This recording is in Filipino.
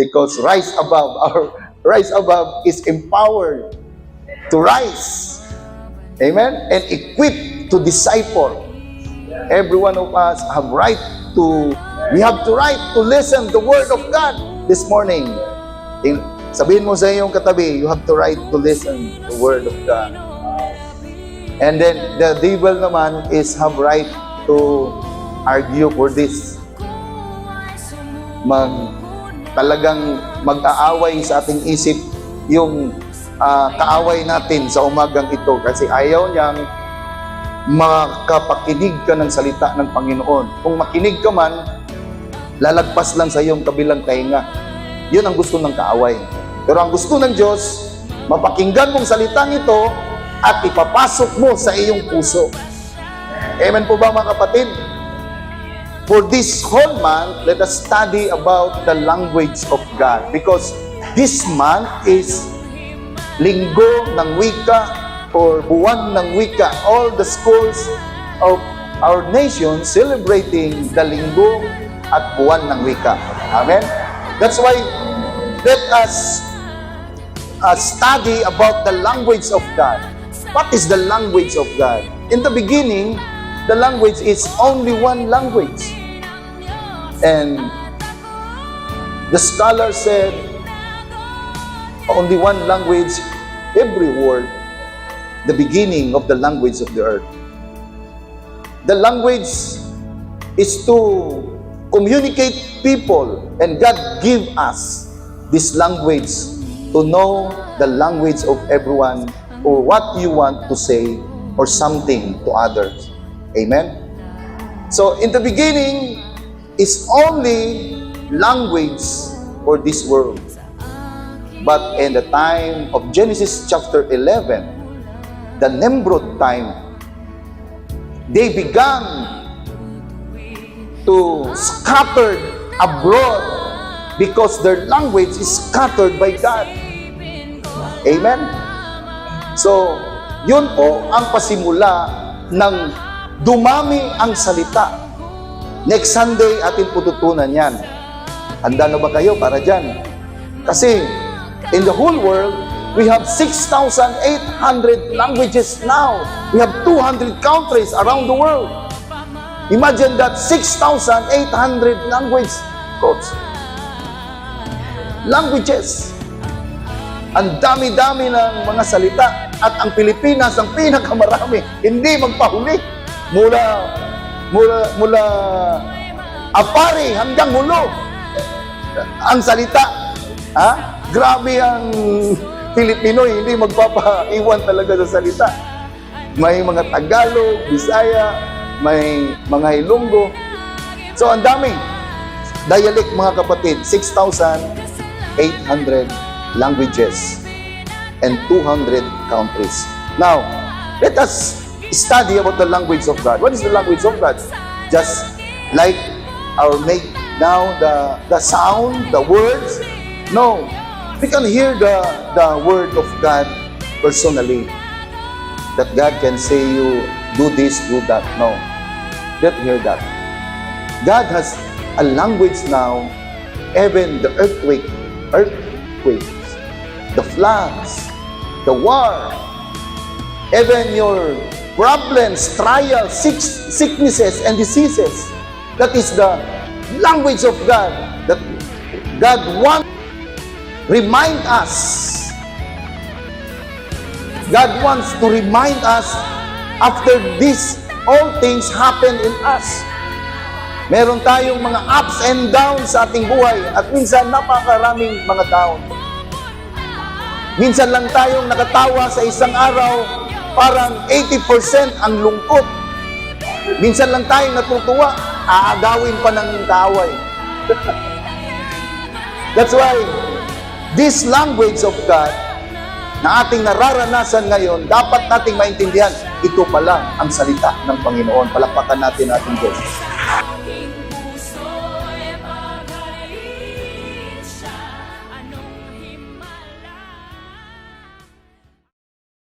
Because rise above is empowered to rise. Amen? And equipped to disciple. Every one of us we have to listen the Word of God this morning. Sabihin mo sa iyong katabi, you have to listen the Word of God. And then the devil naman have right to argue for this. Talagang mag-aaway sa ating isip yung kaaway natin sa umagang ito kasi ayaw niyang makapakinig ka ng salita ng Panginoon. Kung makinig ka man, lalagpas lang sa iyong kabilang tainga. Yun ang gusto ng kaaway. Pero ang gusto ng Diyos, mapakinggan mong salitang ito at ipapasok mo sa iyong puso. Amen po ba mga kapatid? For this whole month, let us study about the language of God. Because this month is Linggo ng Wika or Buwan ng Wika. All the schools of our nation celebrating the Linggo at Buwan ng Wika. Amen? That's why let us study about the language of God. What is the language of God? In the beginning, the language is only one language. And the scholar said, only one language, every word, the beginning of the language of the earth. The language is to communicate people, and God give us this language to know the language of everyone or what you want to say or something to others. Amen? So, in the beginning, is only language for this world. But in the time of Genesis chapter 11, the Nimrod time, they began to scatter abroad because their language is scattered by God. Amen? So, yun po ang pasimula ng dumami ang salita. Next Sunday, atin pututunan yan. Handa na ba kayo para dyan? Kasi, in the whole world, we have 6,800 languages now. We have 200 countries around the world. Imagine that 6,800 languages. Ang dami-dami ng mga salita. At ang Pilipinas, ang pinakamarami, hindi magpahuli. Mula Apari hanggang Hulo. Ang salita. Grabe ang Pilipino, hindi magpapaiwan talaga sa salita. May mga Tagalog, Bisaya, may mga Ilonggo. So, ang dami. Dialect, mga kapatid, 6,800 languages and 200 countries. Now, let us study about the language of God. What is the language of God? Just like our make now the sound, the words? No. We can hear the word of God personally. That God can say you, do this, do that. No. Don't hear that. God has a language now, even the earthquakes, the floods, the war, even your problems, trials, sicknesses, and diseases. That is the language of God. That God wants remind us. God wants to remind us after this, all things happen in us. Meron tayong mga ups and downs sa ating buhay at minsan napakaraming mga down. Minsan lang tayong nakatawa sa isang araw, parang 80% ang lungkot. Minsan lang tayong natutuwa, aagawin pa ng kaaway. That's why this language of God na ating nararanasan ngayon, dapat nating maintindihan, ito pala ang salita ng Panginoon. Palakpakan natin ating Diyos.